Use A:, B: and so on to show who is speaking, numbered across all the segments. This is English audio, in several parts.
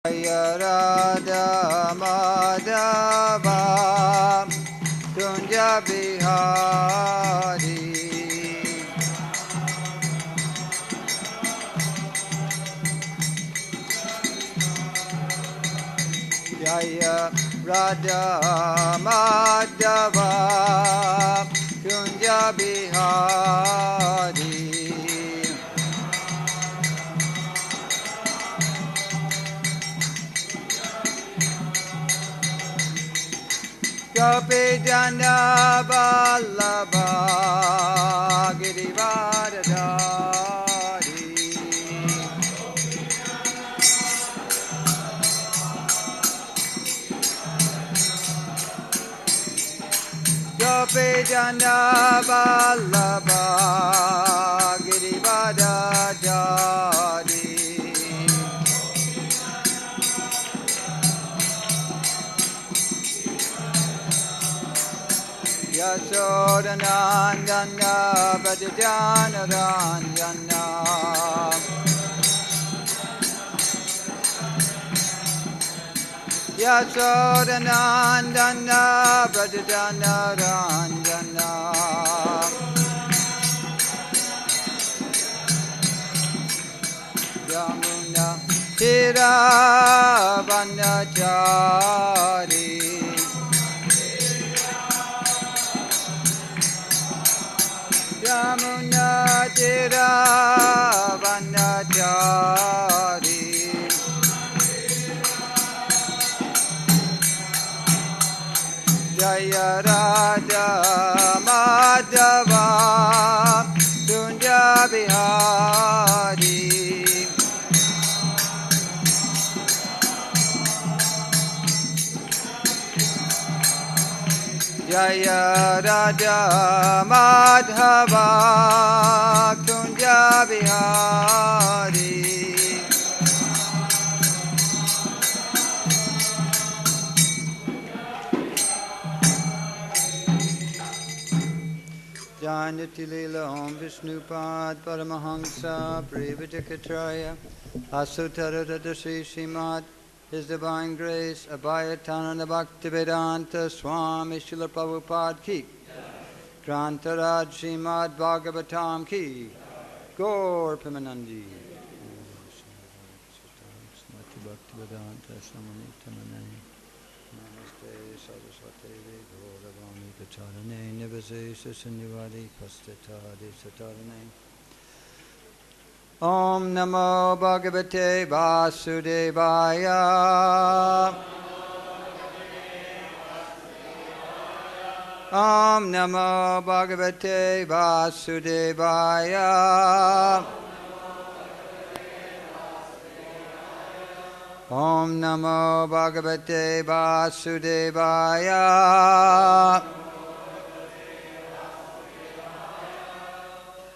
A: Jaya Radha Madhava Kunja Bihari Jaya Radha Madhava Kunja Bihari Gopi Jana Vallabha Girivardhari Gopi Jana Vallabha Girivardhari Yashodanandana Vajjana Ranjana Yashodanandana Vajjana Ranjana Yamuna Tiravanachari Yamuna Tiravanachari Jaya Radha Madhava Kunja Bihari Jaya Radha Madhava Kunja Bihari Janati Leela Om Vishnupad Paramahamsa Privitakatraya Asutarada Sri Srimad His Divine Grace Abhayatananda Bhaktivedanta Swami Srila Prabhupada Ki Grantaraj Srimad Bhagavatam Ki Gaur Pimanandi Bhaktivedanta Samanitanane Namaste Saraswate Gauravani Kacharane Nivasesha Sanyavadi Pastatadi Satarane Om Namo Bhagavate Vasudevaya Om Namo Bhagavate Vasudevaya Om Namo Bhagavate Vasudevaya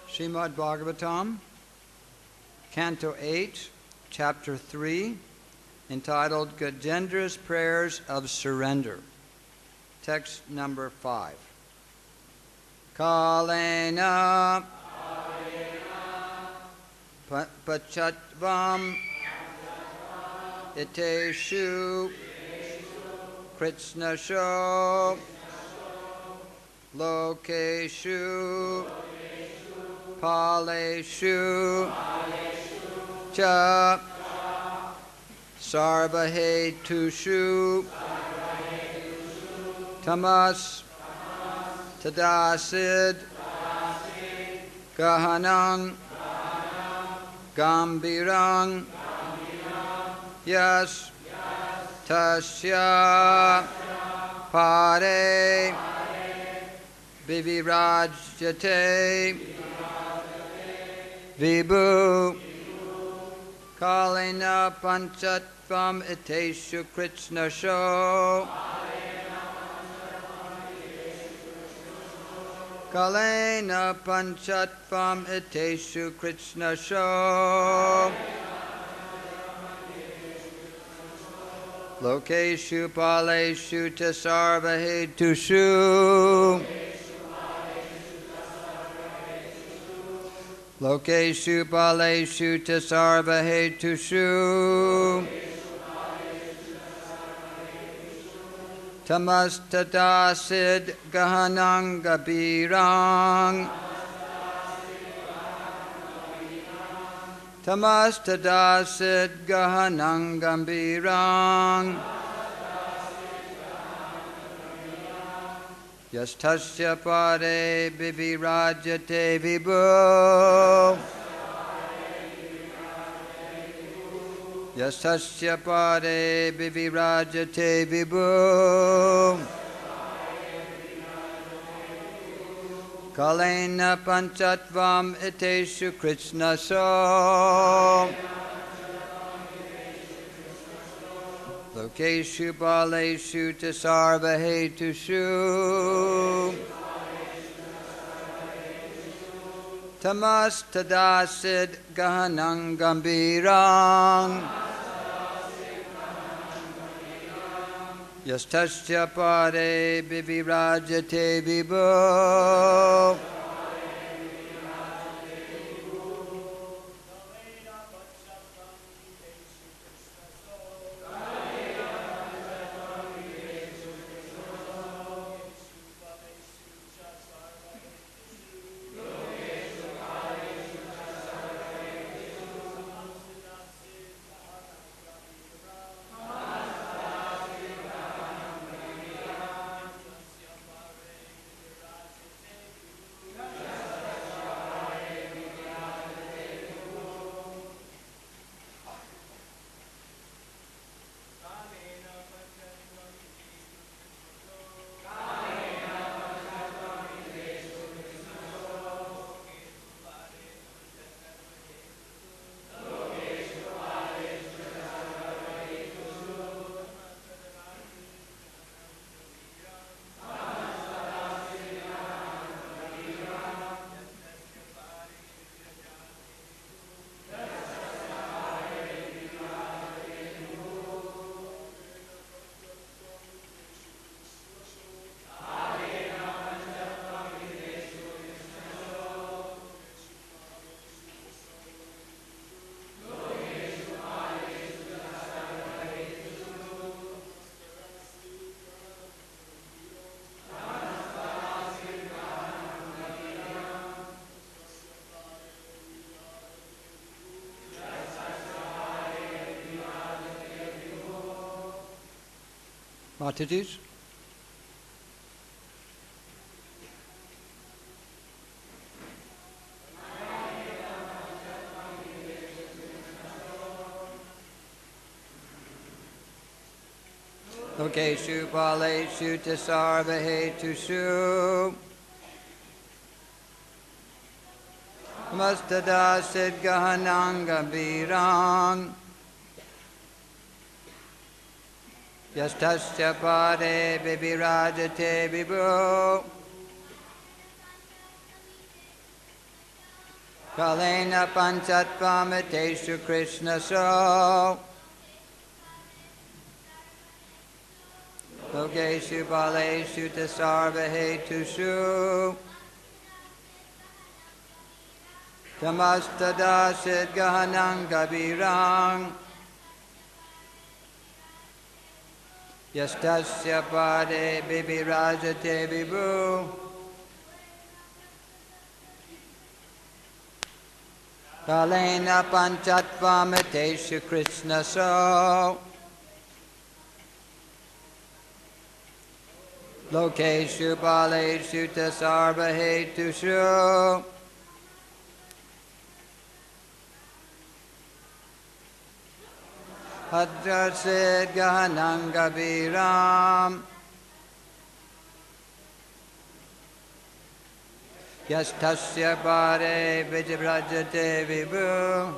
A: Srimad Bhagavatam Canto 8, Chapter 3, entitled Gajendra's Prayers of Surrender. Text number 5. Kalena Pachatvam Iteshu Kritsnasho Lokeshu Paleshu Cha Sarvahetushu Tamas Tadasid Gahanang Gambirang Yas Tasya Pare Vivirajyate Vibhu Kalena Panchatvam Iteshu Krishna Sho Kalena Panchatvam Iteshu Krishna Sho Lokeshu Paleshu Tasarvahetushu Lokeshu Paleshu Tasarvahetushu Tamastadasid gahanangabirang. Tamastadasid gahanangambirang. Yastasya pare vivirajate vibhu. Yastasya pare vivirajate vibhu. Kalena panchatvam iteshu krishna so. Lokeshu baleshu tasarvahetushu. Tamastadasid gahanangambirang. Yastasya pare vivirajate vibhu. Mataji's? Lokeshu baleshu tasarvahetushu. Mastadasid gahanangambirang. Yastasya pare vivirajate vibhu. Kalena panchatvam iteshu krishna so. Lokeshu baleshu tasarvahetushu. Tamastadasid gahanangabirang. Yastasya pade vivirajate vibhu. Kalena panchatvam iteshu krishna so. Lokeshu baleshu tasarvahetushu. Hadrasid gahanangaviram. Yastasya pare vijivrajate vibhu.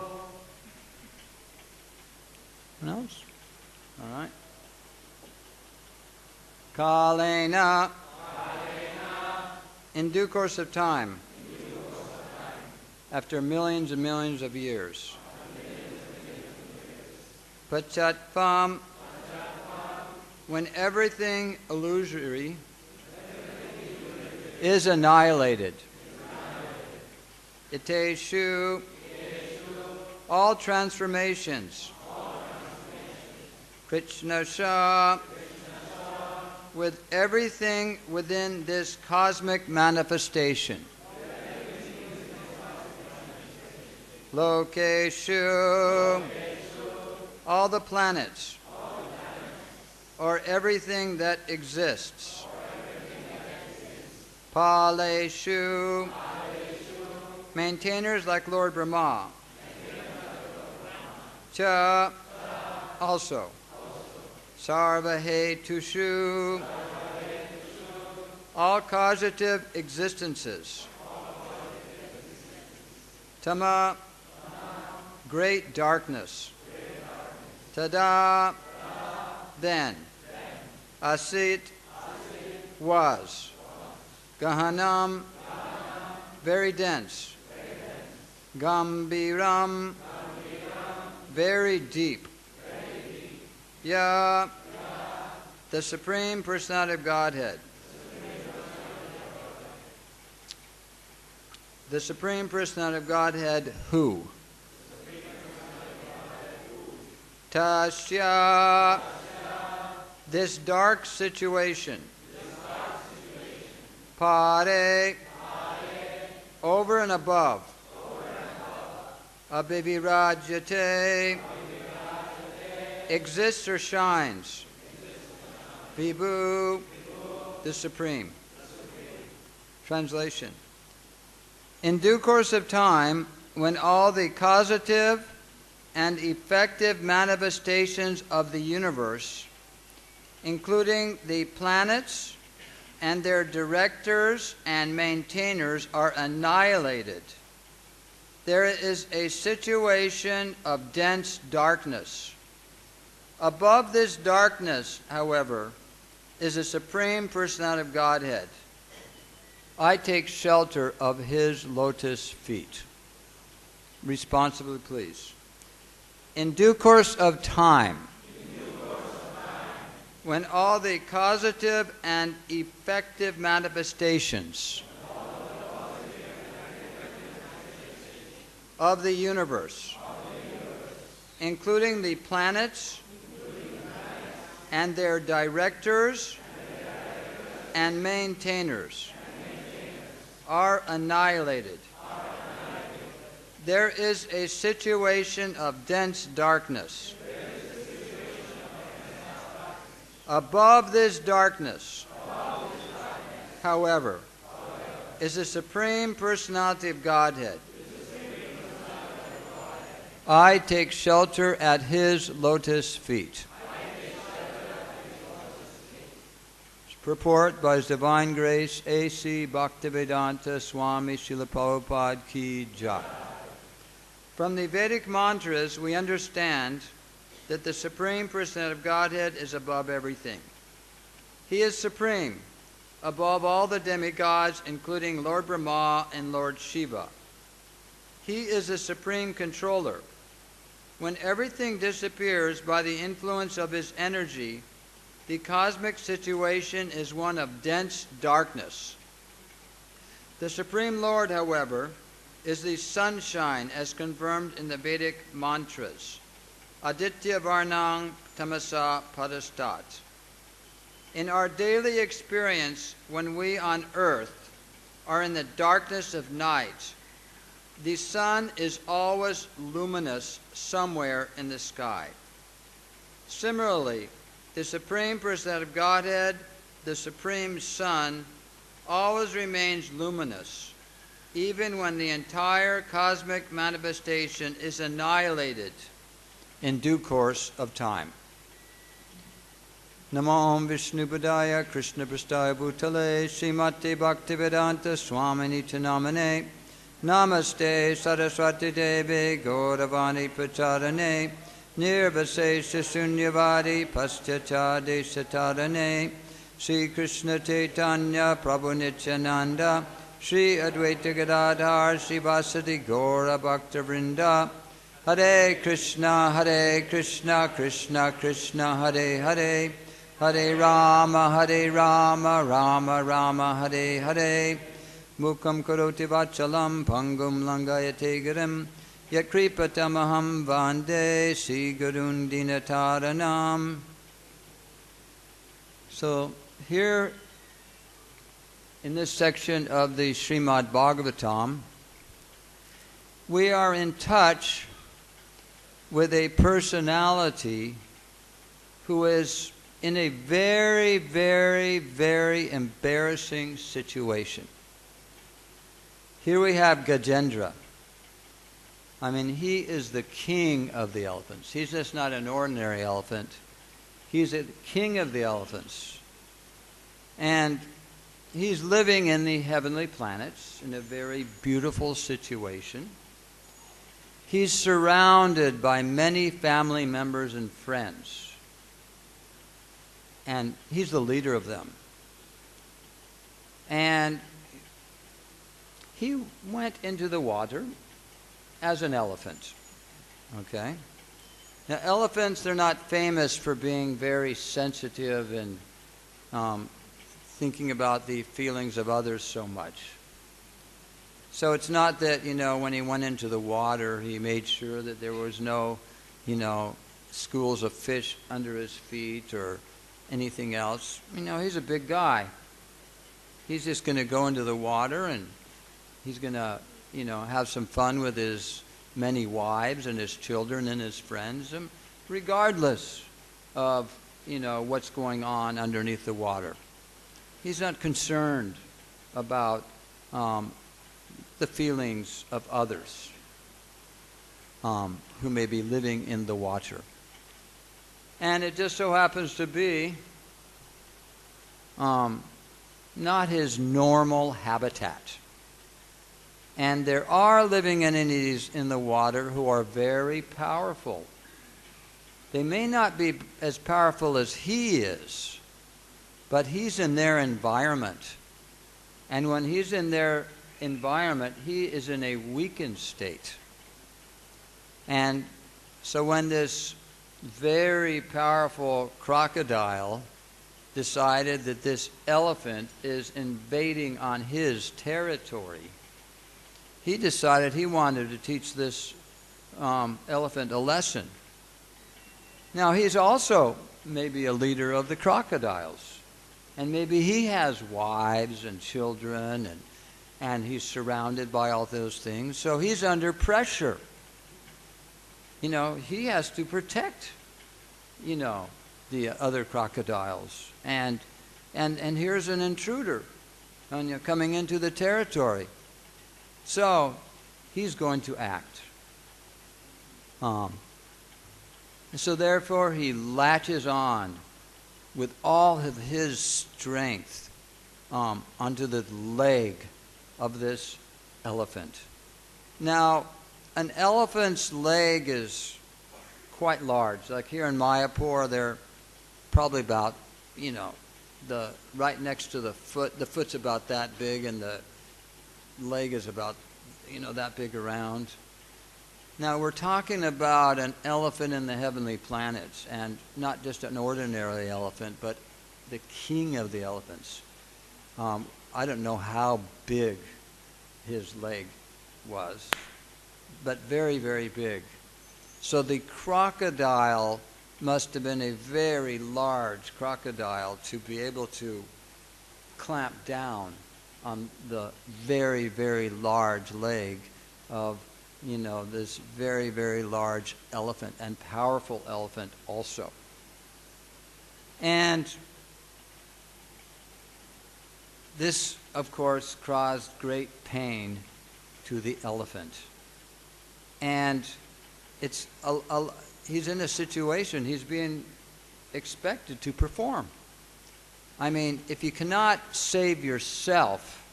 A: What else? All right. Kalena. In due course of time. After millions and millions of years. Pachatvam, when everything illusory is annihilated. Iteshu, all transformations. Krishna Sha, with everything within this cosmic manifestation. Lokeshu, all the planets, or everything that exists. Paleshu, maintainers like Lord Brahma. Cha, also. Sarvahetushu, all causative existences. Tama, great darkness. Tada, then. Asit, was. Gahanam, very dense. Gambiram, very deep. Ya, the Supreme Personality of Godhead. The Supreme Personality of Godhead, who? Tasya, this dark situation. Pare, over and above. Abhivirajyate, exists or shines. Vibhu, the Supreme. Translation. In due course of time, when all the causative and effective manifestations of the universe, including the planets and their directors and maintainers, are annihilated, there is a situation of dense darkness. Above this darkness, however, is the Supreme Personality of Godhead. I take shelter of His lotus feet. Responsibly, please. In due course of time, when all the causative and effective manifestations of the universe, including the planets and their directors and maintainers, are annihilated, there is a situation of dense darkness. Above this darkness, however, is the Supreme Personality of Godhead. I take shelter at His lotus feet. Purport by His Divine Grace, A.C. Bhaktivedanta Swami Srila Prabhupada Ki Jai. From the Vedic mantras, we understand that the Supreme Personality of Godhead is above everything. He is supreme, above all the demigods, including Lord Brahma and Lord Shiva. He is the supreme controller. When everything disappears by the influence of His energy, the cosmic situation is one of dense darkness. The Supreme Lord, however, is the sunshine as confirmed in the Vedic mantras. Aditya Varnang Tamasa Padastat. In our daily experience, when we on earth are in the darkness of night, the sun is always luminous somewhere in the sky. Similarly, the Supreme Personality of Godhead, the Supreme Sun, always remains luminous, even when the entire cosmic manifestation is annihilated in due course of time. Namo Vishnupadaya Krishna Prastaya Bhutale Srimati Bhaktivedanta Swamini Namane Namaste Saraswati Devi Gauravani Pracharane Nirvasesha Shunyavadi Paschata Deshatarane Sri Krishna Chaitanya Prabhu Nityananda Sri Advaita Gadadhar Sri Vasadi Gaura Bhakta Vrinda Hare Krishna Krishna Krishna Hare Hare Hare Rama Rama Rama Hare Hare Mukam Karoti Vachalam Pangum Langayate Girim Yat Kripatamaham Vande Sri Gurun Dinataranam. So here in this section of the Srimad Bhagavatam, we are in touch with a personality who is in a very, very, very embarrassing situation. Here we have Gajendra. I mean, he is the king of the elephants. He's just not an ordinary elephant. He's the king of the elephants. And he's living in the heavenly planets in a very beautiful situation. He's surrounded by many family members and friends. And he's the leader of them. And he went into the water as an elephant. Okay? Now, elephants, they're not famous for being very sensitive and thinking about the feelings of others so much. So it's not that, when he went into the water, he made sure that there was no, schools of fish under his feet or anything else. He's a big guy. He's just going to go into the water and he's going to, have some fun with his many wives and his children and his friends, regardless of, what's going on underneath the water. He's not concerned about the feelings of others who may be living in the water. And it just so happens to be not his normal habitat. And there are living entities in the water who are very powerful. They may not be as powerful as he is, but he's in their environment. And when he's in their environment, he is in a weakened state. And so when this very powerful crocodile decided that this elephant is invading on his territory, he decided he wanted to teach this elephant a lesson. Now, he's also maybe a leader of the crocodiles. And maybe he has wives and children, and he's surrounded by all those things. So he's under pressure. He has to protect, the other crocodiles. And here's an intruder coming into the territory. So he's going to act. So therefore he latches on with all of his strength onto the leg of this elephant. Now, an elephant's leg is quite large. Like here in Mayapur, they're probably about, the right next to the foot. The foot's about that big, and the leg is about, that big around. Now, we're talking about an elephant in the heavenly planets, and not just an ordinary elephant, but the king of the elephants. I don't know how big his leg was, but very, very big. So the crocodile must have been a very large crocodile to be able to clamp down on the very, very large leg of, this very, very large elephant, and powerful elephant also. And this, of course, caused great pain to the elephant. And he's in a situation, he's being expected to perform. I mean, if you cannot save yourself,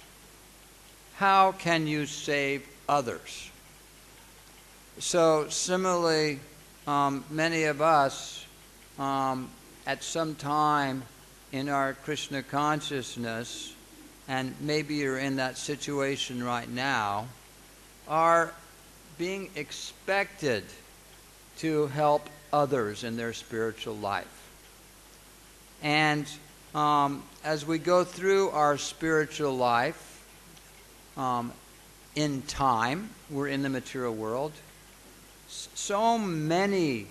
A: how can you save others? So similarly, many of us, at some time in our Krishna consciousness, and maybe you're in that situation right now, are being expected to help others in their spiritual life. And as we go through our spiritual life, in time, we're in the material world, so many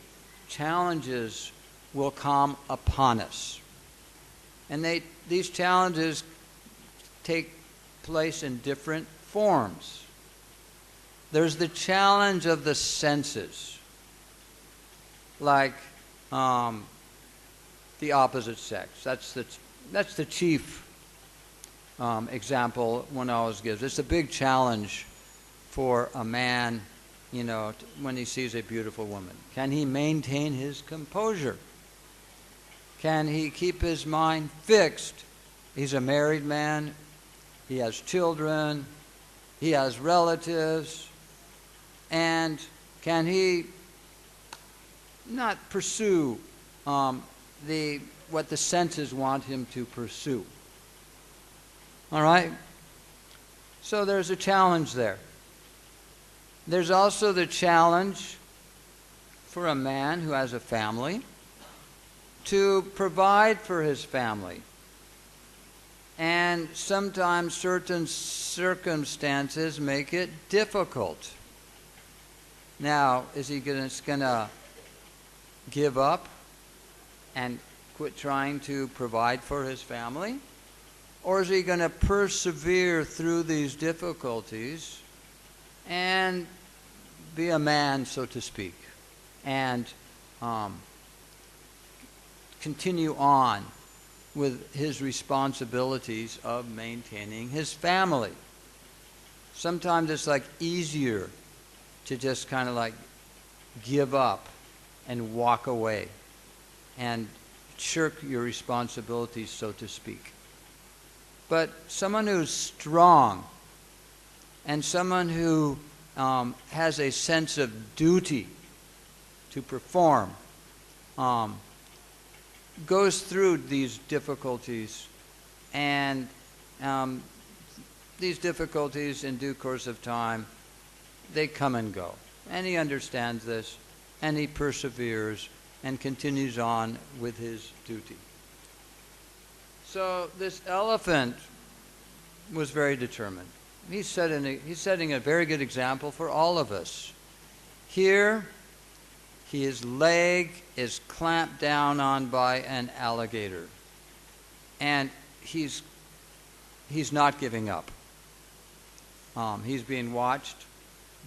A: challenges will come upon us. And these challenges take place in different forms. There's the challenge of the senses, like the opposite sex. That's the chief example one always gives. It's a big challenge for a man, when he sees a beautiful woman. Can he maintain his composure? Can he keep his mind fixed? He's a married man. He has children. He has relatives. And can he not pursue what the senses want him to pursue? All right? So there's a challenge there. There's also the challenge for a man who has a family to provide for his family. And sometimes certain circumstances make it difficult. Now, is he going to give up and quit trying to provide for his family? Or is he going to persevere through these difficulties and be a man, so to speak, and continue on with his responsibilities of maintaining his family? Sometimes it's easier to just kind of give up and walk away and shirk your responsibilities, so to speak. But someone who's strong and someone who has a sense of duty to perform goes through these difficulties, and these difficulties in due course of time, they come and go. And he understands this, and he perseveres and continues on with his duty. So this elephant was very determined. He's setting a very good example for all of us. Here, his leg is clamped down on by an alligator. And he's not giving up. He's being watched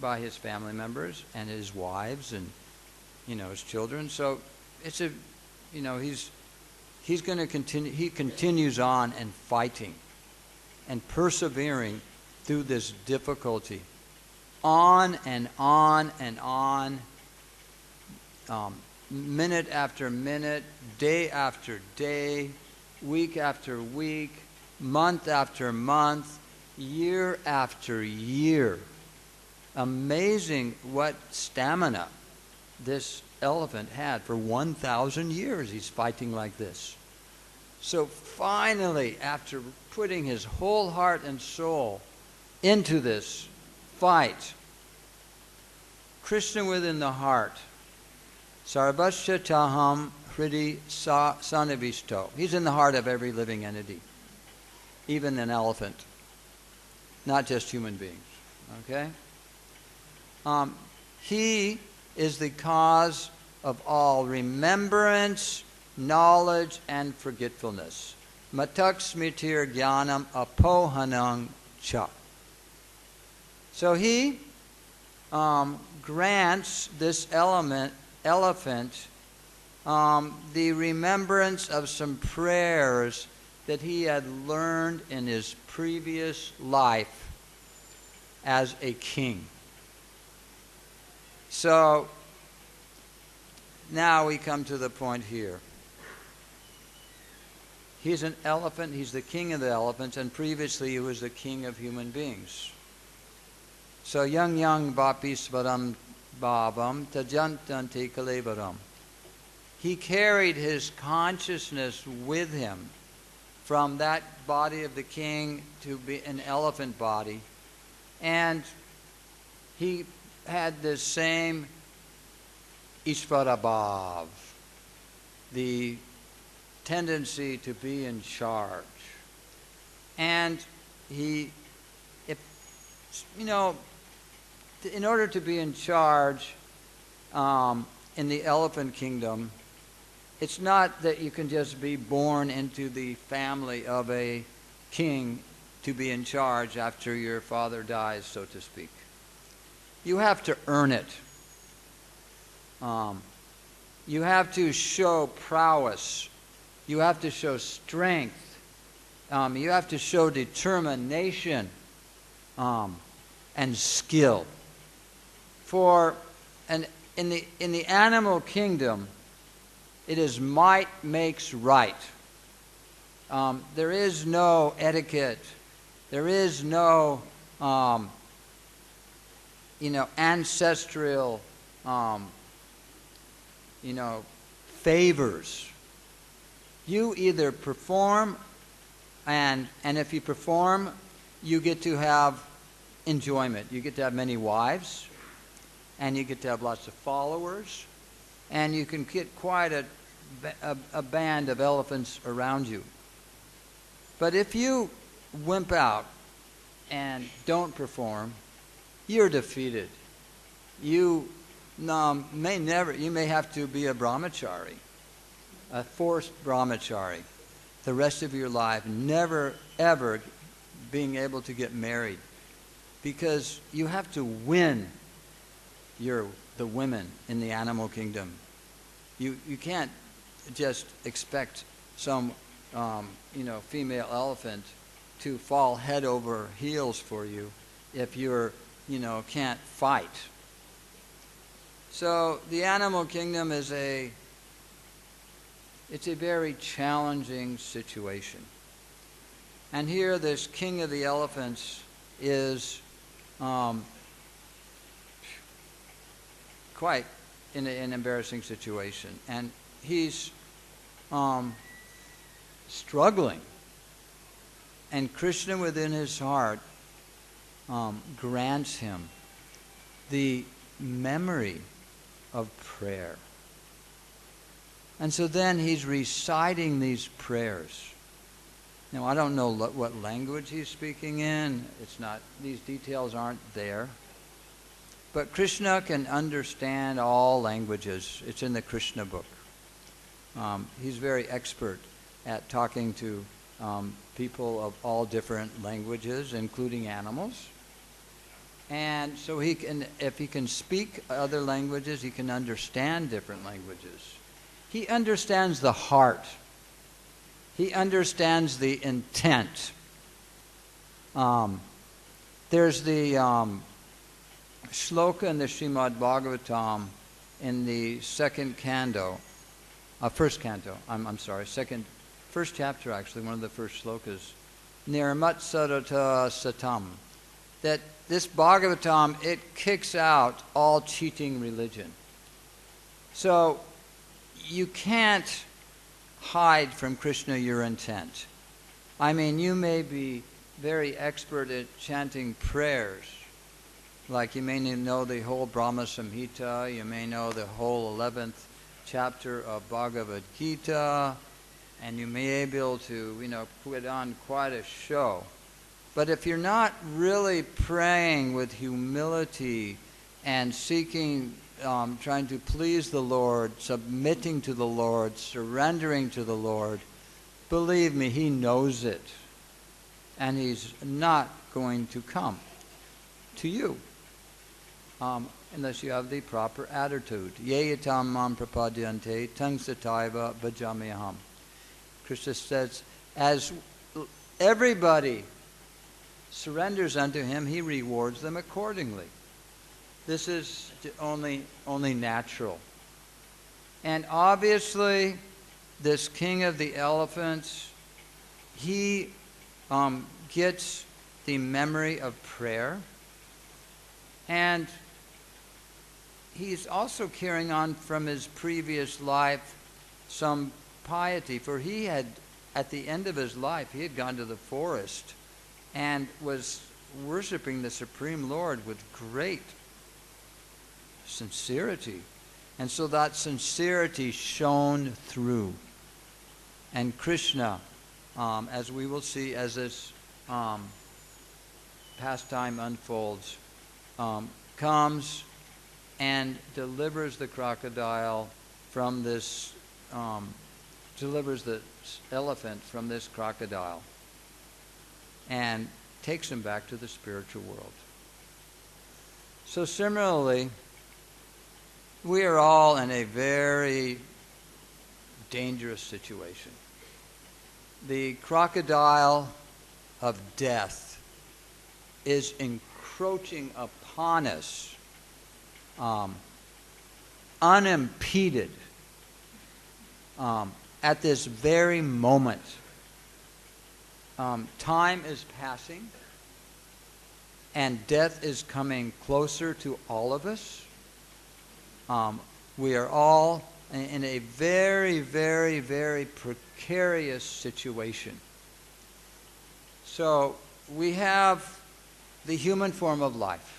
A: by his family members and his wives and, his children. So it's he's going to continue. He continues on and fighting and persevering through this difficulty, on and on and on, minute after minute, day after day, week after week, month after month, year after year. Amazing what stamina this elephant had. For 1,000 years he's fighting like this. So finally, after putting his whole heart and soul into this fight, Krishna within the heart, Sarvasya Taham Hridi Sanivisto. He's in the heart of every living entity, even an elephant, not just human beings. Okay? He is the cause of all remembrance, knowledge, and forgetfulness. Matak smitir jnanam apohanam cha. So he grants this elephant the remembrance of some prayers that he had learned in his previous life as a king. So now we come to the point here. He's an elephant, he's the king of the elephants, and previously he was the king of human beings. So yang vapisvaram bhavam tajantanti kalevaram. He carried his consciousness with him from that body of the king to be an elephant body. And he had the same Ishvarabhav, the tendency to be in charge. And in order to be in charge in the elephant kingdom, it's not that you can just be born into the family of a king to be in charge after your father dies, so to speak. You have to earn it. You have to show prowess. You have to show strength. You have to show determination and skill. In the animal kingdom, it is might makes right. There is no etiquette. There is no, ancestral, favors. You either perform, and if you perform, you get to have enjoyment. You get to have many wives, and you get to have lots of followers, and you can get quite a band of elephants around you. But if you wimp out and don't perform, you're defeated. You may have to be a brahmachari, a forced brahmachari, the rest of your life, never ever being able to get married, because you have to win the women in the animal kingdom. You can't just expect some female elephant to fall head over heels for you if you're can't fight. So the animal kingdom is a very challenging situation. And here this king of the elephants is quite in an embarrassing situation. And he's struggling. And Krishna within his heart grants him the memory of prayer. And so then he's reciting these prayers. Now, I don't know what language he's speaking in. These details aren't there. But Krishna can understand all languages. It's in the Krishna book. He's very expert at talking to people of all different languages, including animals. And so if he can speak other languages, he can understand different languages. He understands the heart. He understands the intent. There's the shloka in the Srimad Bhagavatam in the first canto. First chapter actually, one of the first slokas. Nirmatsarata satam. That this Bhagavatam, it kicks out all cheating religion. So you can't hide from Krishna your intent. I mean, you may be very expert at chanting prayers. Like you may know the whole Brahma Samhita, you may know the whole 11th chapter of Bhagavad Gita, and you may be able to, put on quite a show. But if you're not really praying with humility and seeking, trying to please the Lord, submitting to the Lord, surrendering to the Lord, believe me, He knows it. And He's not going to come to you unless you have the proper attitude. Ye yatam mam prapadyante tang sataiva bhajamyaham. Krishna says, as everybody surrenders unto Him, He rewards them accordingly. This is only natural. And obviously, this king of the elephants, he gets the memory of prayer. And he's also carrying on from his previous life some piety. For he had, at the end of his life, he had gone to the forest and was worshiping the Supreme Lord with great sincerity. And so that sincerity shone through. And Krishna, as we will see as this pastime unfolds, comes and delivers the crocodile from this delivers the elephant from this crocodile and takes him back to the spiritual world. So similarly, we are all in a very dangerous situation. The crocodile of death is encroaching upon us unimpeded at this very moment. Time is passing and death is coming closer to all of us. We are all in a very, very, very precarious situation. So we have the human form of life.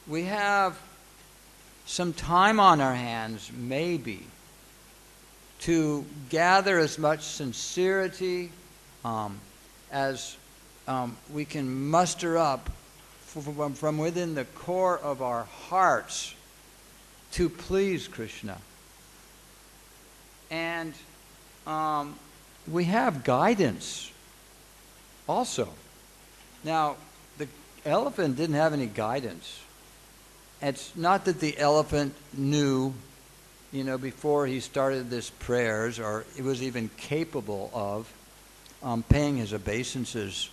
A: We have some time on our hands, maybe, to gather as much sincerity as we can muster up from within the core of our hearts to please Krishna. And we have guidance also. Now, the elephant didn't have any guidance. It's not that the elephant knew, before he started this prayers, or it was even capable of paying his obeisances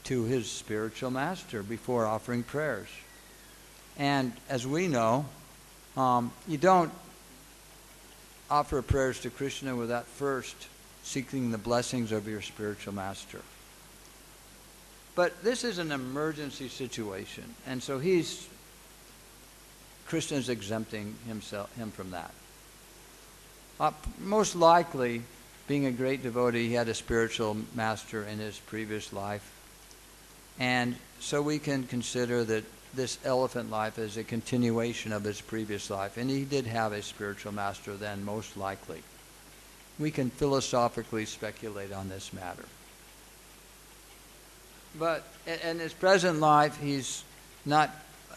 A: to his spiritual master before offering prayers. And as we know, you don't offer prayers to Krishna without first seeking the blessings of your spiritual master. But this is an emergency situation, and so Krishna is exempting him from that. Most likely, being a great devotee, he had a spiritual master in his previous life. And so we can consider that this elephant life is a continuation of his previous life. And he did have a spiritual master then, most likely. We can philosophically speculate on this matter. But in his present life,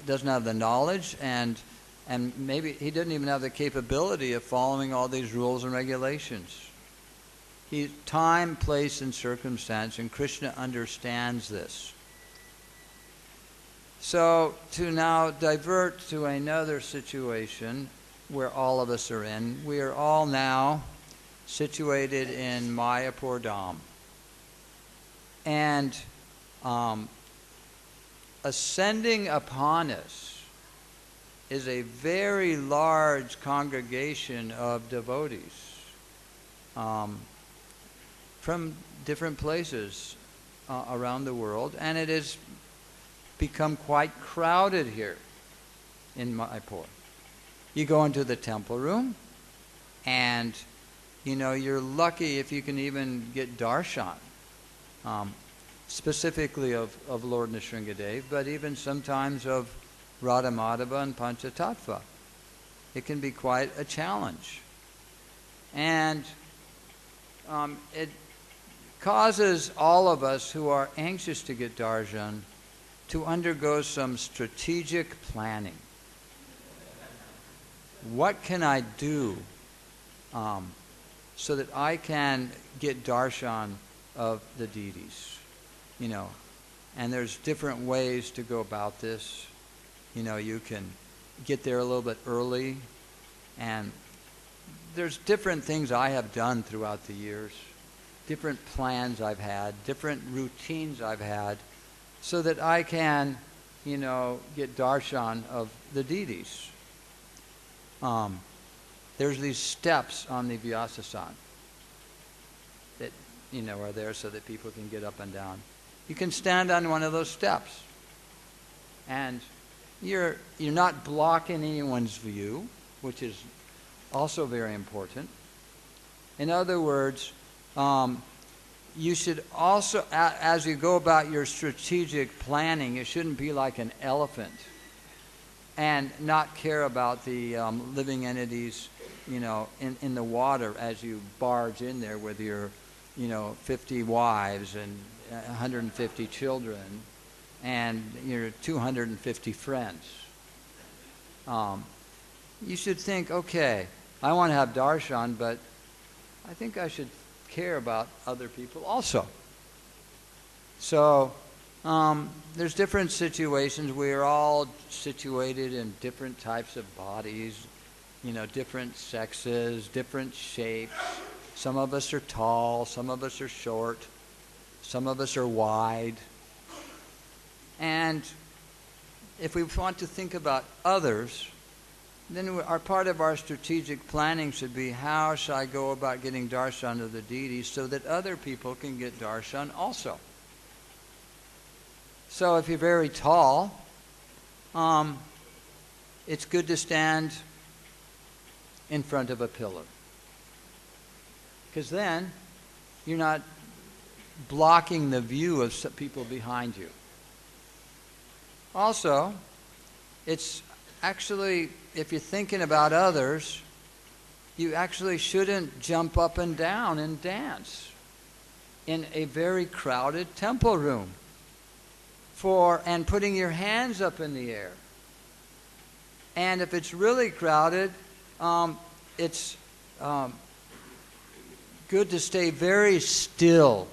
A: doesn't have the knowledge, and maybe he didn't even have the capability of following all these rules and regulations. Time, place, and circumstance, and Krishna understands this. So to now divert to another situation where all of us are in, we are all now situated in Mayapur Dham. And ascending upon us is a very large congregation of devotees from different places around the world, and it has become quite crowded here in Mayapur. You go into the temple room, and you're lucky if you can even get darshan, specifically of Lord Nrsingadev, but even sometimes of Radha Madhava and Panchatattva. It can be quite a challenge. And it causes all of us who are anxious to get darshan to undergo some strategic planning. What can I do so that I can get darshan of the deities? And there's different ways to go about this. You can get there a little bit early, and there's different things I have done throughout the years, different plans I've had, different routines I've had, so that I can, get darshan of the deities. There's these steps on the Vyasasan that, are there so that people can get up and down. You can stand on one of those steps, and you're not blocking anyone's view, which is also very important. In other words, you should also, as you go about your strategic planning, you shouldn't be like an elephant and not care about the living entities, in the water as you barge in there with your, 50 wives and 150 children and your 250 friends. you should think, okay, I want to have darshan, but I think I should care about other people also. So there's different situations. We are all situated in different types of bodies, different sexes, different shapes. Some of us are tall, some of us are short, some of us are wide. And if we want to think about others, then part of our strategic planning should be, how shall I go about getting darshan of the deities so that other people can get darshan also? So if you're very tall, it's good to stand in front of a pillar, because then you're not blocking the view of some people behind you. Also, it's actually, if you're thinking about others, you actually shouldn't jump up and down and dance in a very crowded temple room and putting your hands up in the air. And if it's really crowded, it's good to stay very still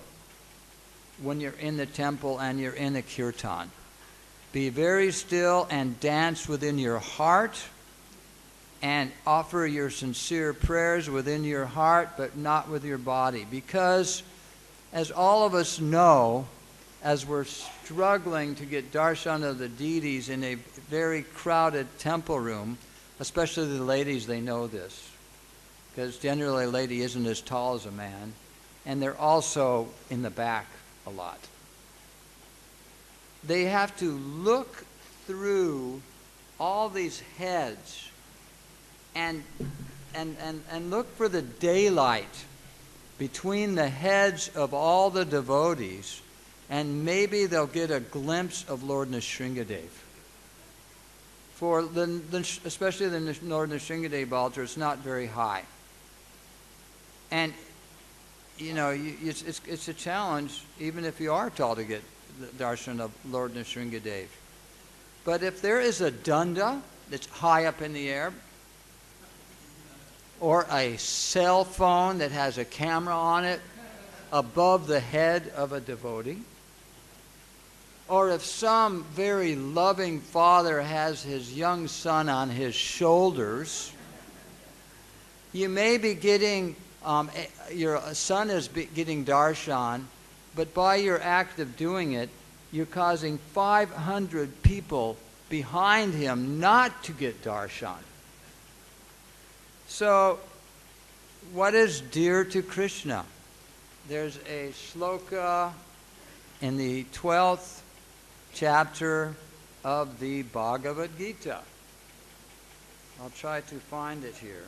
A: when you're in the temple and you're in a kirtan. Be very still and dance within your heart and offer your sincere prayers within your heart, but not with your body. Because, as all of us know, as we're struggling to get darshan of the deities in a very crowded temple room, especially the ladies, they know this, because generally a lady isn't as tall as a man, and they're also in the back a lot. They have to look through all these heads and look for the daylight between the heads of all the devotees, and maybe they'll get a glimpse of Lord Nrsingadev. For especially the Lord Nrsingadev altar, it's not very high. And, it's a challenge, even if you are tall, to get the darshan of Lord Nrsingadev. But if there is a danda that's high up in the air, or a cell phone that has a camera on it above the head of a devotee, or if some very loving father has his young son on his shoulders, you may be getting, your son is getting darshan, but by your act of doing it, you're causing 500 people behind him not to get darshan. So, what is dear to Krishna? There's a shloka in the 12th chapter of the Bhagavad Gita. I'll try to find it here.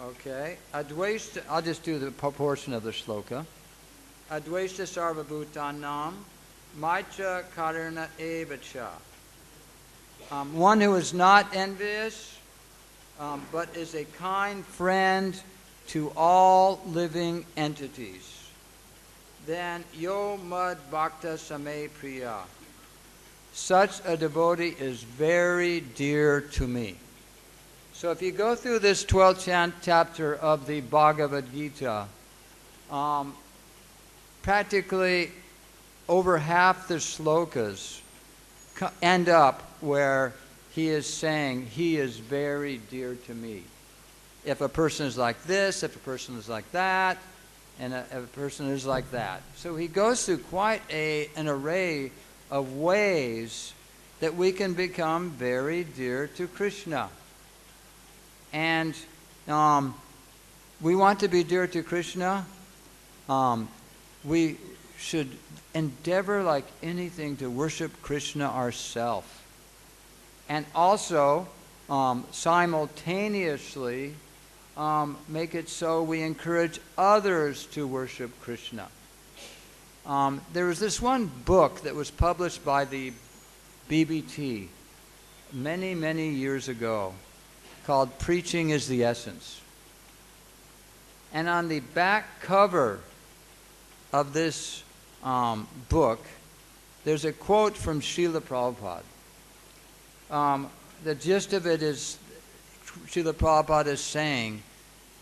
A: Okay. I'll just do the proportion of the shloka. Advaita sarvabhutanam maicha karuna evacha. One who is not envious, but is a kind friend to all living entities. Then yo mad bhakta same priya. Such a devotee is very dear to me. So if you go through this 12th chapter of the Bhagavad Gita, practically over half the shlokas end up where he is saying, he is very dear to me. If a person is like this, if a person is like that, and if a person is like that. So he goes through quite an array of ways that we can become very dear to Krishna. And we want to be dear to Krishna. We should endeavor like anything to worship Krishna ourselves. And also, simultaneously, make it so we encourage others to worship Krishna. There was this one book that was published by the BBT many, many years ago called Preaching is the Essence. And on the back cover of this book, there's a quote from Srila Prabhupada. the gist of it is, Srila Prabhupada is saying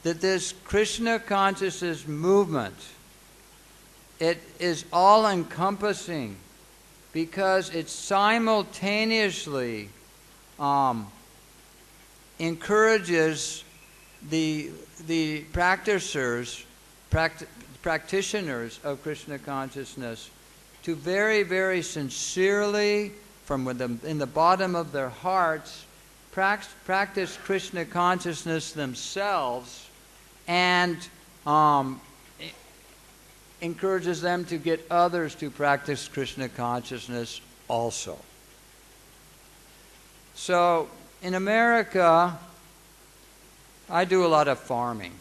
A: that this Krishna consciousness movement, it is all-encompassing because it simultaneously encourages the practitioners of Krishna consciousness to very, very sincerely, from in the bottom of their hearts, practice Krishna consciousness themselves, and encourages them to get others to practice Krishna consciousness also. So in America, I do a lot of farming,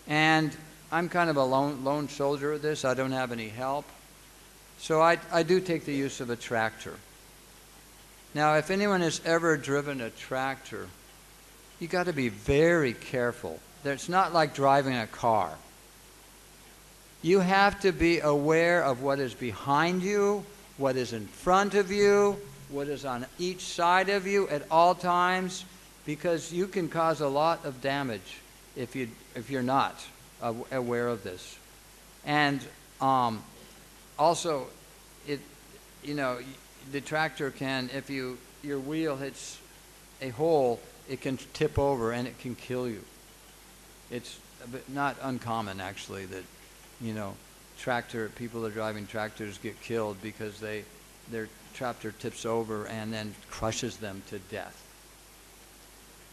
A: and I'm kind of a lone soldier at this. I don't have any help. So I do take the use of a tractor. Now, if anyone has ever driven a tractor, you got to be very careful. It's not like driving a car. You have to be aware of what is behind you, what is in front of you, what is on each side of you at all times, because you can cause a lot of damage if you're not aware of this. And also, the tractor can, if your wheel hits a hole, it can tip over and it can kill you. It's not uncommon, actually, that people that are driving tractors get killed because their tractor tips over and then crushes them to death.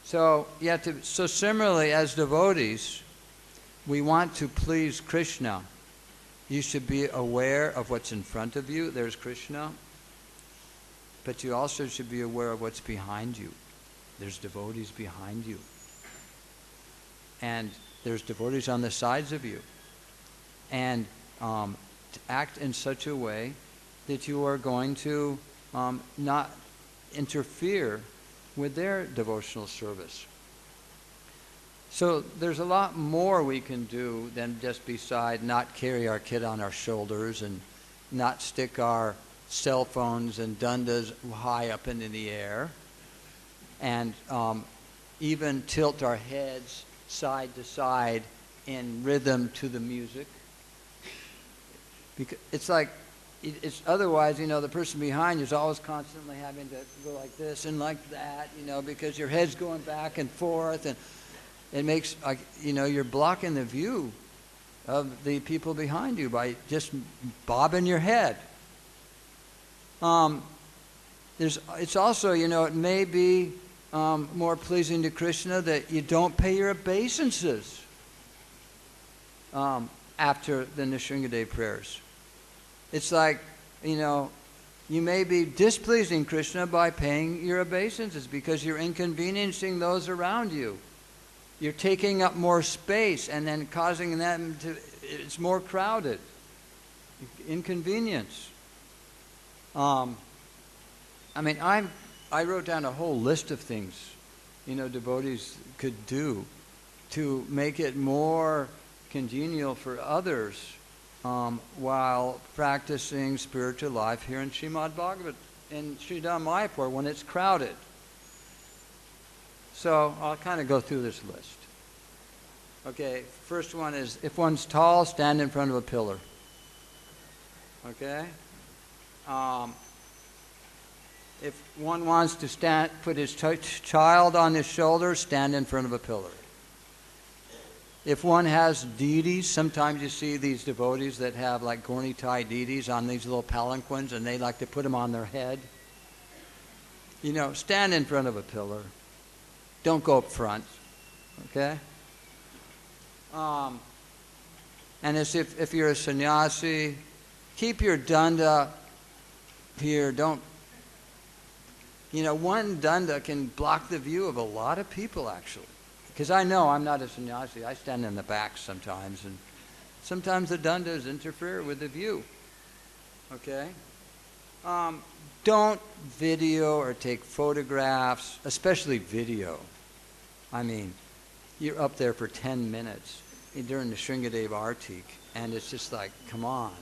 A: So similarly, as devotees, we want to please Krishna. You should be aware of what's in front of you. There's Krishna. But you also should be aware of what's behind you. There's devotees behind you. And there's devotees on the sides of you. And to act in such a way that you are going to not interfere with their devotional service. So there's a lot more we can do than just not carry our kid on our shoulders and not stick our cell phones and dundas high up into the air, and even tilt our heads side to side in rhythm to the music. Because it's otherwise, the person behind you is always constantly having to go like this and like that, because your head's going back and forth, and it makes, you're blocking the view of the people behind you by just bobbing your head. It's also, it may be more pleasing to Krishna that you don't pay your obeisances after the Nrsimhadev prayers. It's like, you may be displeasing Krishna by paying your obeisances because you're inconveniencing those around you. You're taking up more space and then causing them it's more crowded. Inconvenience. I wrote down a whole list of things, devotees could do to make it more congenial for others while practicing spiritual life here in Srimad Bhagavatam, in Sri Dham Mayapur, when it's crowded. So I'll kind of go through this list. Okay, first one is, if one's tall, stand in front of a pillar. Okay? If one wants to put his child on his shoulder, stand in front of a pillar. If one has deities, sometimes you see these devotees that have like Gornitai deities on these little palanquins, and they like to put them on their head. Stand in front of a pillar. Don't go up front. Okay? And as if you're a sannyasi, keep your danda here. Don't. One danda can block the view of a lot of people, actually. Because I know I'm not a sannyasi. I stand in the back sometimes, and sometimes the dandas interfere with the view. Okay? Don't video or take photographs, especially video. You're up there for 10 minutes during the Sringadev Artik, and it's just like, come on.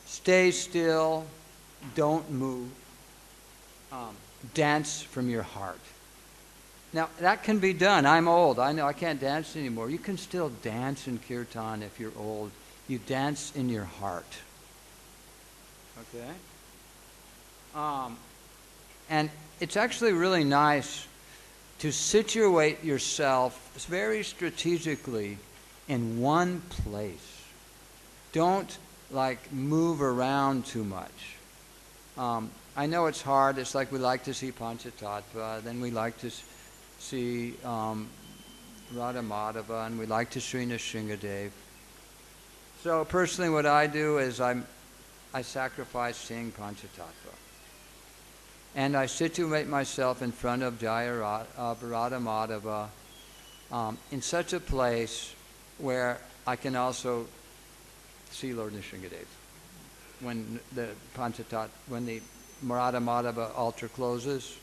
A: Stay still. don't move. Dance from your heart. Now, that can be done. I'm old. I know I can't dance anymore. You can still dance in kirtan if you're old. You dance in your heart. Okay? And it's actually really nice to situate yourself very strategically in one place. Don't, move around too much. I know it's hard. It's like we like to see Panchatattva, then we like to see Radha Madhava, and we like to see Nrsingadev. So personally what I do is I sacrifice seeing Panchatattva. And I situate myself in front of Radha Madhava in such a place where I can also see Lord Nrsingadev. When the Radha Madhava altar closes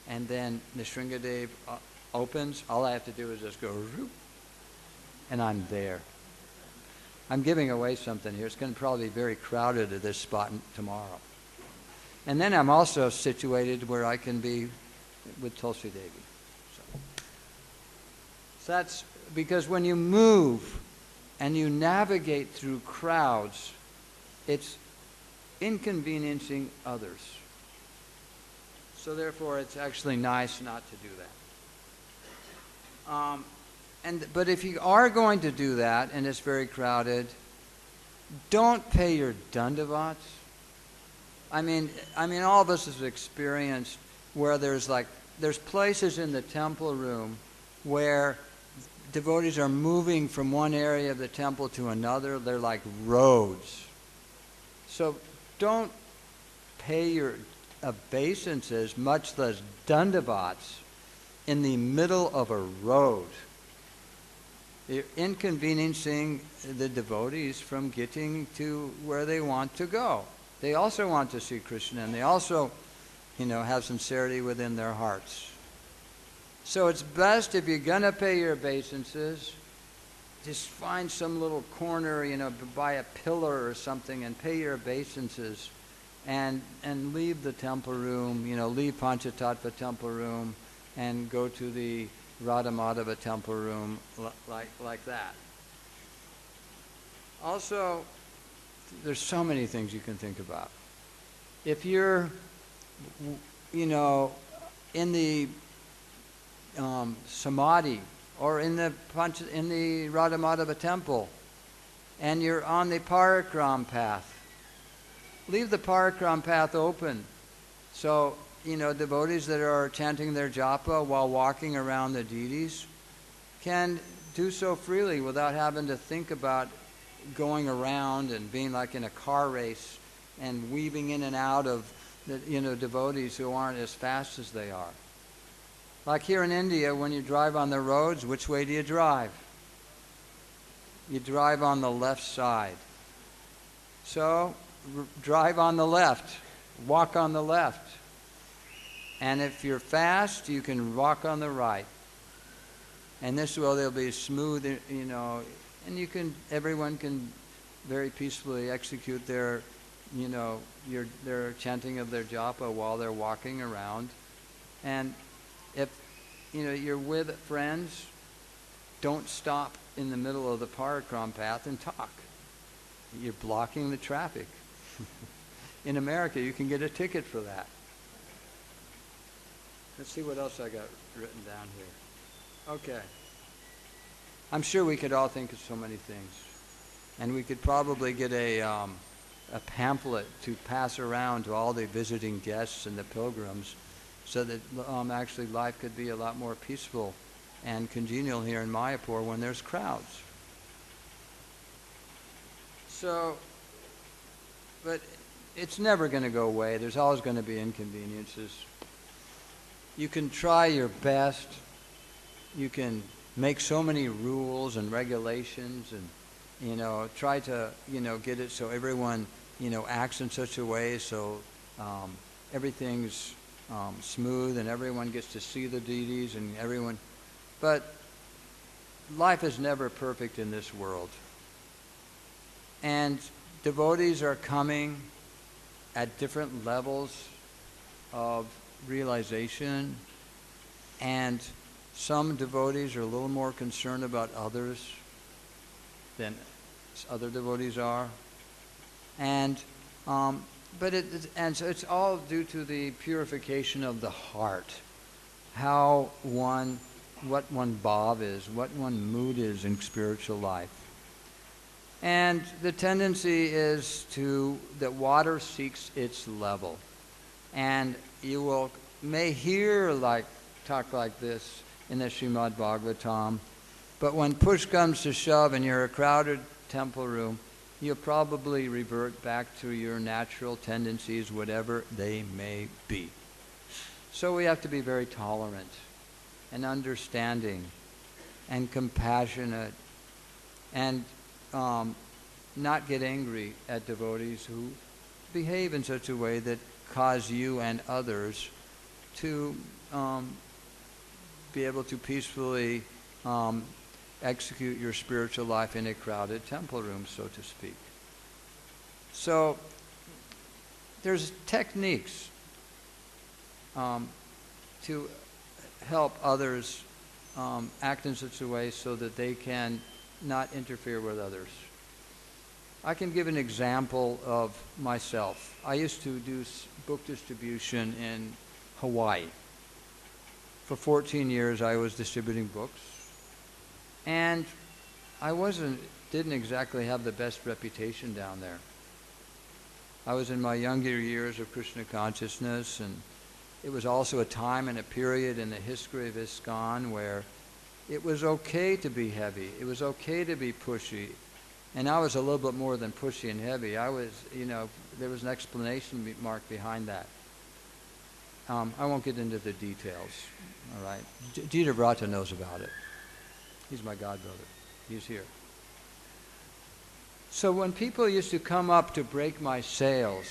A: and then Nrsingadev opens, all I have to do is just go, and I'm there. I'm giving away something here. It's going to probably be very crowded at this spot tomorrow. And then I'm also situated where I can be with Tulsi Devi. So that's because when you move and you navigate through crowds, it's inconveniencing others. So therefore, it's actually nice not to do that. But if you are going to do that and it's very crowded, don't pay your dandavats. I mean, all of us have experienced where there's places in the temple room where devotees are moving from one area of the temple to another. They're like roads. So don't pay your obeisances, much less dandavats, in the middle of a road. You're inconveniencing the devotees from getting to where they want to go. They also want to see Krishna, and they also, have sincerity within their hearts. So it's best, if you're going to pay your obeisances, just find some little corner, by a pillar or something, and pay your obeisances, and leave the temple room, leave Panchatattva temple room, and go to the Radha Madhava temple room like that. Also, there's so many things you can think about. If you're, in the Samadhi or in the Radha Madhava temple, and you're on the Parikram path, leave the Parikram path open. So, devotees that are chanting their japa while walking around the deities can do so freely without having to think about going around and being like in a car race and weaving in and out of the, devotees who aren't as fast as they are. Like here in India, when you drive on the roads, which way do you drive? You drive on the left side. So, drive on the left. Walk on the left. And if you're fast, you can walk on the right. And this way they'll be smooth, and everyone can very peacefully execute their chanting of their japa while they're walking around. And if, you're with friends, don't stop in the middle of the Parikram path and talk. You're blocking the traffic. In America, you can get a ticket for that. Let's see what else I got written down here. Okay. I'm sure we could all think of so many things. And we could probably get a pamphlet to pass around to all the visiting guests and the pilgrims so that actually life could be a lot more peaceful and congenial here in Mayapur when there's crowds. So, but it's never going to go away. There's always going to be inconveniences. You can try your best. You can make so many rules and regulations and, try to, get it so everyone, acts in such a way so everything's smooth and everyone gets to see the deities and everyone. But life is never perfect in this world. And devotees are coming at different levels of realization, and some devotees are a little more concerned about others than other devotees are, and so it's all due to the purification of the heart, what one bhav is, what one mood is in spiritual life. And the tendency is that water seeks its level. And you may hear talk like this in the Srimad Bhagavatam, but when push comes to shove and you're a crowded temple room, you'll probably revert back to your natural tendencies, whatever they may be. So we have to be very tolerant and understanding and compassionate, and not get angry at devotees who behave in such a way that cause you and others to be able to peacefully execute your spiritual life in a crowded temple room, so to speak. So there's techniques to help others act in such a way so that they can not interfere with others. I can give an example of myself. I used to do book distribution in Hawaii. For 14 years I was distributing books, and I didn't exactly have the best reputation down there. I was in my younger years of Krishna consciousness, and it was also a time and a period in the history of ISKCON where it was okay to be heavy. It was okay to be pushy. And I was a little bit more than pushy and heavy. There was an explanation mark behind that. I won't get into the details, all right? Dieter Vrata knows about it. He's my godbrother. He's here. So when people used to come up to break my sales,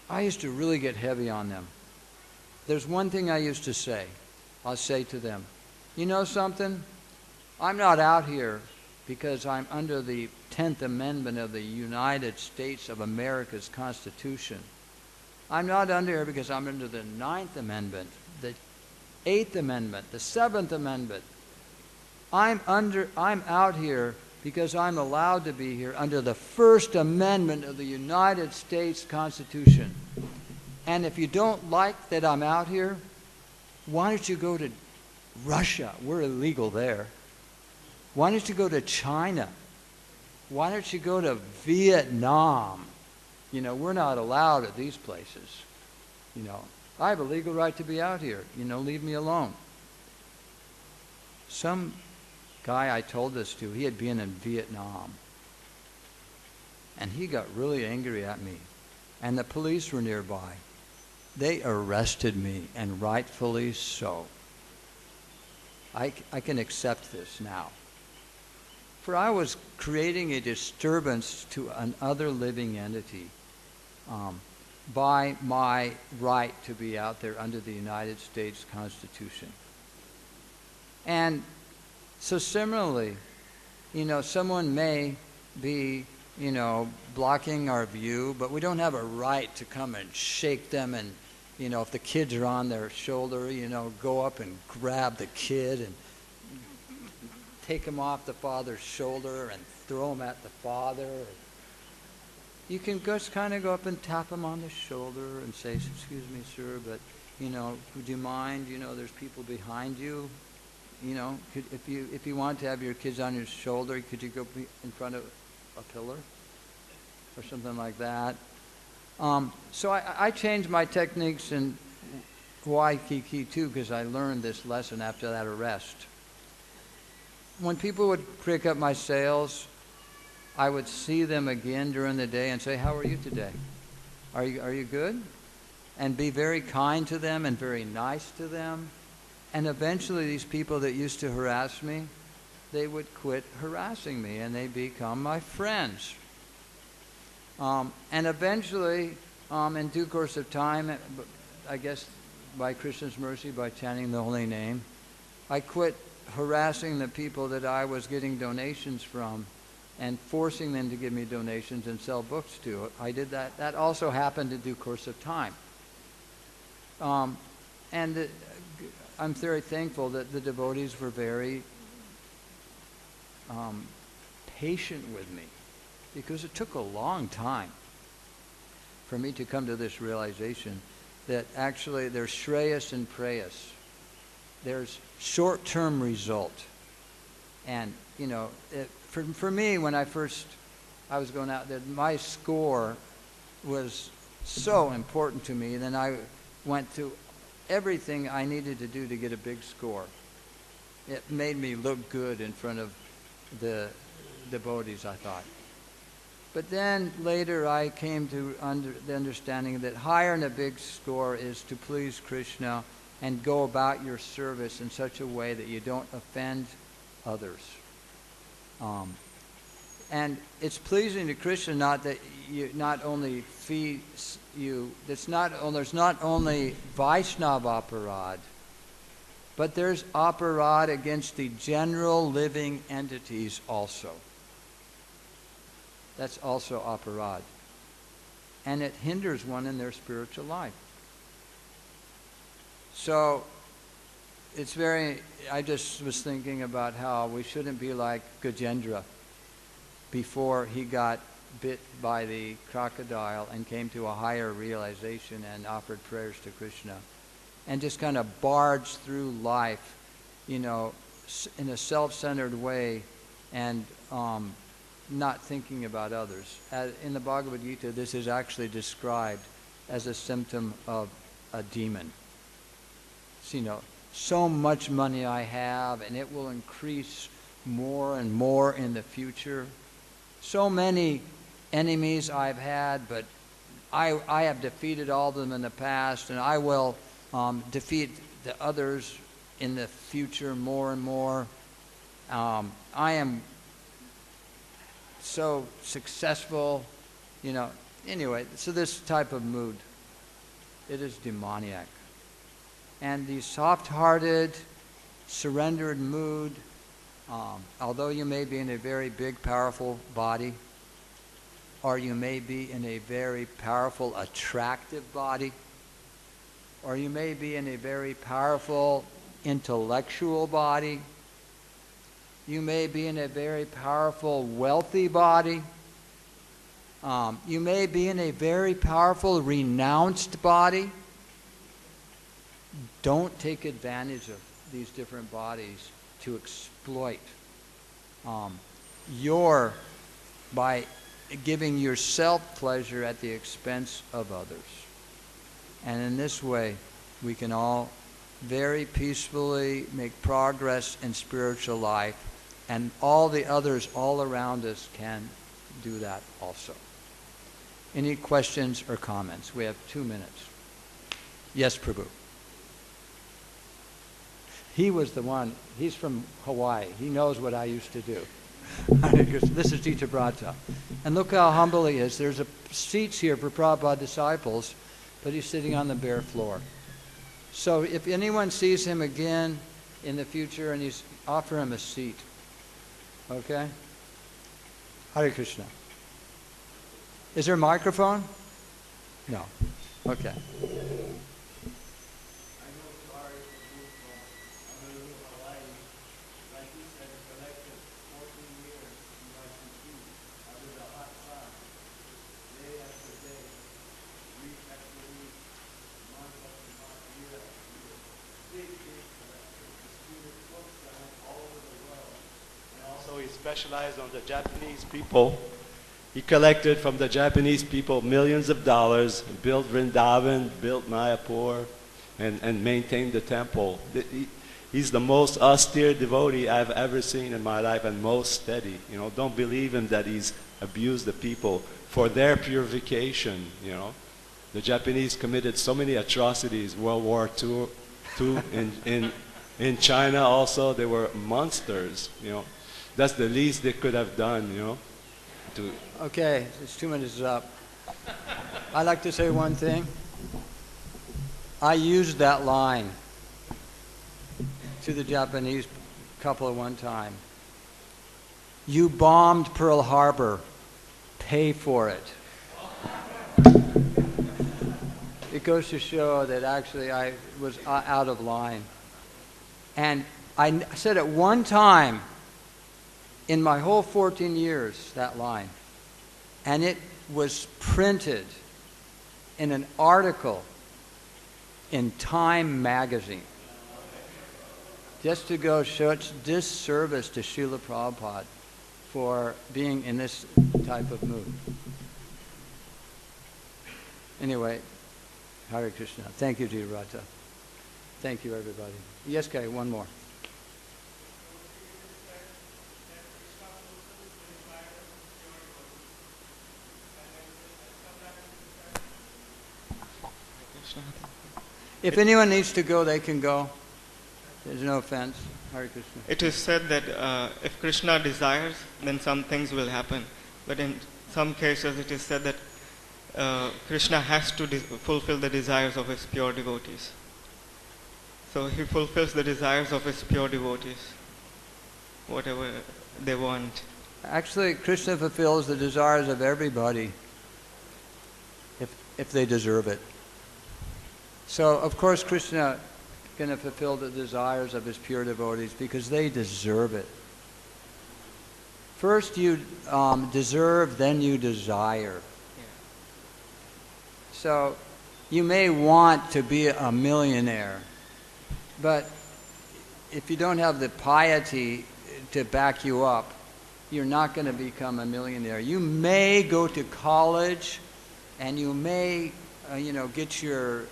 A: I used to really get heavy on them. There's one thing I used to say. I'll say to them, you know something? I'm not out here because I'm under the 10th Amendment of the United States of America's Constitution. I'm not under here because I'm under the 9th Amendment, the 8th Amendment, the 7th Amendment. I'm out here because I'm allowed to be here under the First Amendment of the United States Constitution. And if you don't like that I'm out here, why don't you go to Russia? We're illegal there. Why don't you go to China? Why don't you go to Vietnam? We're not allowed at these places. I have a legal right to be out here. Leave me alone. Some guy I told this to, he had been in Vietnam. And he got really angry at me. And the police were nearby. They arrested me, and rightfully so. I can accept this now. For I was creating a disturbance to another living entity by my right to be out there under the United States Constitution. And so similarly, someone may be, blocking our view, but we don't have a right to come and shake them and, if the kids are on their shoulder, go up and grab the kid and take him off the father's shoulder and throw him at the father. You can just kind of go up and tap him on the shoulder and say, excuse me, sir, but, would you mind, there's people behind you. If you want to have your kids on your shoulder, could you go in front of a pillar or something like that? So I changed my techniques in Waikiki too, because I learned this lesson after that arrest. When people would pick up my sales, I would see them again during the day and say, how are you today? Are you good? And be very kind to them and very nice to them. And eventually these people that used to harass me, they would quit harassing me and they become my friends. And eventually, in due course of time, I guess by Krishna's mercy, by chanting the holy name, I quit harassing the people that I was getting donations from and forcing them to give me donations and sell books to. I did that. That also happened in due course of time. I'm very thankful that the devotees were very patient with me, because it took a long time for me to come to this realization that actually there's shreyas and preyas. There's short-term result. And, you know, for me, when I was going out there, my score was so important to me. And then I went through everything I needed to do to get a big score. It made me look good in front of the devotees, I thought. But then later I came to the understanding that higher than a big score is to please Krishna and go about your service in such a way that you don't offend others. And it's pleasing to Krishna not that you not only feeds you, there's not only Vaishnava aparad, but there's aparad against the general living entities also. That's also aparad. And it hinders one in their spiritual life. So I just was thinking about how we shouldn't be like Gajendra before he got bit by the crocodile and came to a higher realization and offered prayers to Krishna, and just kind of barged through life, you know, in a self-centered way, and not thinking about others. In the Bhagavad Gita, this is actually described as a symptom of a demon. So, you know, so much money I have, and it will increase more and more in the future. So many enemies I've had, but I have defeated all of them in the past, and I will defeat the others in the future more and more. I am so successful, you know. Anyway, so this type of mood, it is demoniac. And the soft-hearted, surrendered mood, although you may be in a very big, powerful body, or you may be in a very powerful, attractive body, or you may be in a very powerful, intellectual body, you may be in a very powerful, wealthy body, you may be in a very powerful, renounced body. Don't take advantage of these different bodies to exploit by giving yourself pleasure at the expense of others. And in this way, we can all very peacefully make progress in spiritual life, and all the others all around us can do that also. Any questions or comments? We have 2 minutes. Yes, Prabhu. He was the one, he's from Hawaii. He knows what I used to do. This is Tita Brata. And look how humble he is. There's seats here for Prabhupada disciples, but he's sitting on the bare floor. So if anyone sees him again in the future, and offer him a seat. Okay? Hare Krishna. Is there a microphone? No. Okay.
B: He specialized on the Japanese people. He collected from the Japanese people millions of dollars, built Vrindavan, built Mayapur, and maintained the temple. He's the most austere devotee I've ever seen in my life, and most steady. You know, don't believe him that he's abused the people for their purification. You know, the Japanese committed so many atrocities. World War II in China also, they were monsters. You know. That's the least they could have done, you know.
A: Okay, it's 2 minutes up. I'd like to say one thing. I used that line to the Japanese couple at one time. You bombed Pearl Harbor. Pay for it. It goes to show that actually I was out of line. And I said it one time in my whole 14 years, that line. And it was printed in an article in Time magazine. Just to go show its disservice to Srila Prabhupada for being in this type of mood. Anyway, Hare Krishna. Thank you, Jivarata. Thank you, everybody. Yes, Kay, one more. If anyone needs to go, they can go. There's no offense. Hare Krishna.
C: It is said that if Krishna desires, then some things will happen. But in some cases, it is said that Krishna has to fulfill the desires of his pure devotees. So he fulfills the desires of his pure devotees, whatever they want.
A: Actually, Krishna fulfills the desires of everybody if they deserve it. So, of course, Krishna is going to fulfill the desires of his pure devotees because they deserve it. First you deserve, then you desire. So you may want to be a millionaire, but if you don't have the piety to back you up, you're not going to become a millionaire. You may go to college and you may get your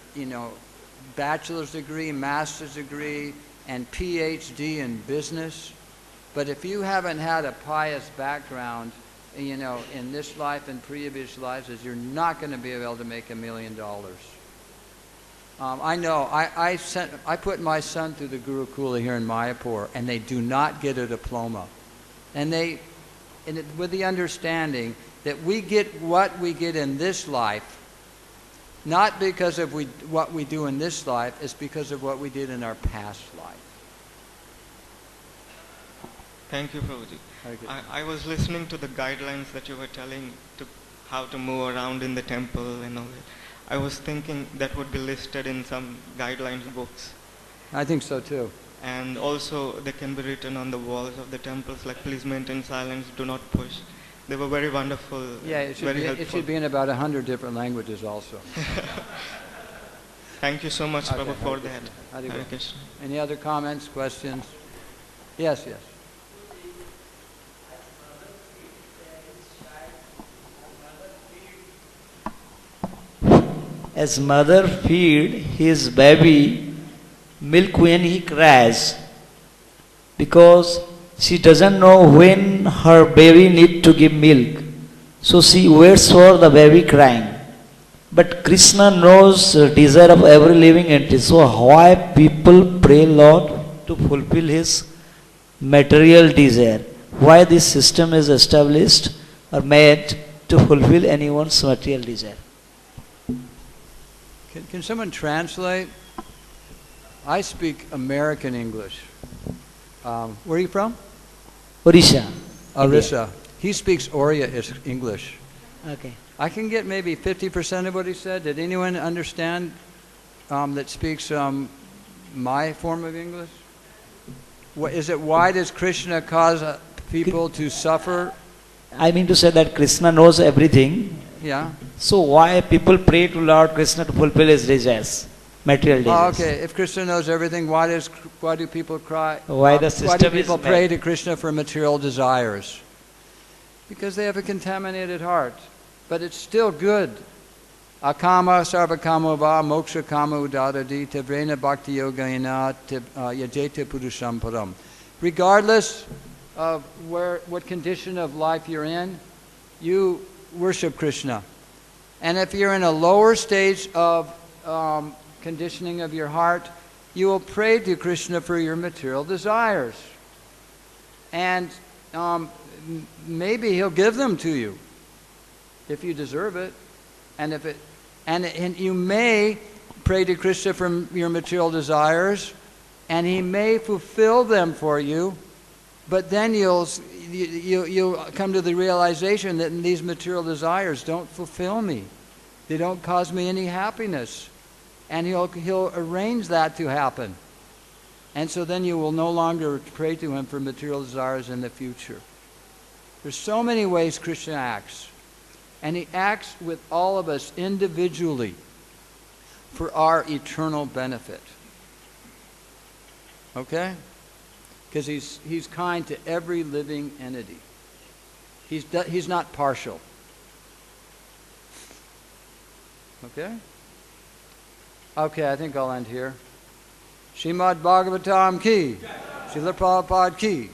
A: bachelor's degree, master's degree, and PhD in business, but if you haven't had a pious background in this life and previous lives, you're not going to be able to make $1 million. I know. I put my son through the Gurukula here in Mayapur, and they do not get a diploma, with the understanding that we get what we get in this life, not because of what we do in this life, it's because of what we did in our past life.
C: Thank you, Prabhuji. I was listening to the guidelines that you were telling to how to move around in the temple and all that. I was thinking that would be listed in some guidelines books.
A: I think so too.
C: And also they can be written on the walls of the temples, like please maintain silence, do not push. They were very wonderful.
A: Yeah, it should be in about 100 different languages also.
C: Thank you so much, Prabhu, for that.
A: Hare Krishna. Any other comments, questions? Yes.
D: As mother feed his baby milk when he cries, because she doesn't know when her baby need to give milk, so she waits for the baby crying. But Krishna knows the desire of every living entity. So why people pray Lord to fulfill his material desire? Why this system is established or made to fulfill anyone's material desire?
A: Can someone translate? I speak American English. Where are you from?
D: Orissa.
A: Orissa. He speaks Oriya English.
D: Okay.
A: I can get maybe 50% of what he said. Did anyone understand that speaks my form of English? Is it why does Krishna cause people to suffer?
D: I mean to say that Krishna knows everything.
A: Yeah.
D: So why people pray to Lord Krishna to fulfill his desires, material desires?
A: Okay. If Krishna knows everything, why do people cry?
D: Why the system
A: why do people
D: is
A: pray
D: made?
A: to Krishna for material desires? Because they have a contaminated heart. But it's still good. Akama sarvakama va moksha kama udadadi tevrena bhakti yogayana yajeta purusham param. Regardless of what condition of life you're in, you worship Krishna. And if you're in a lower stage of conditioning of your heart, you will pray to Krishna for your material desires. And maybe he'll give them to you if you deserve it. And you may pray to Krishna for your material desires, and he may fulfill them for you, but then you come to the realization that these material desires don't fulfill me. They don't cause me any happiness. And he'll arrange that to happen. And so then you will no longer pray to him for material desires in the future. There's so many ways Krishna acts. And he acts with all of us individually for our eternal benefit. Okay? Because he's kind to every living entity. He's not partial. Okay? Okay, I think I'll end here. Srimad Bhagavatam ki. Srila Prabhupada ki.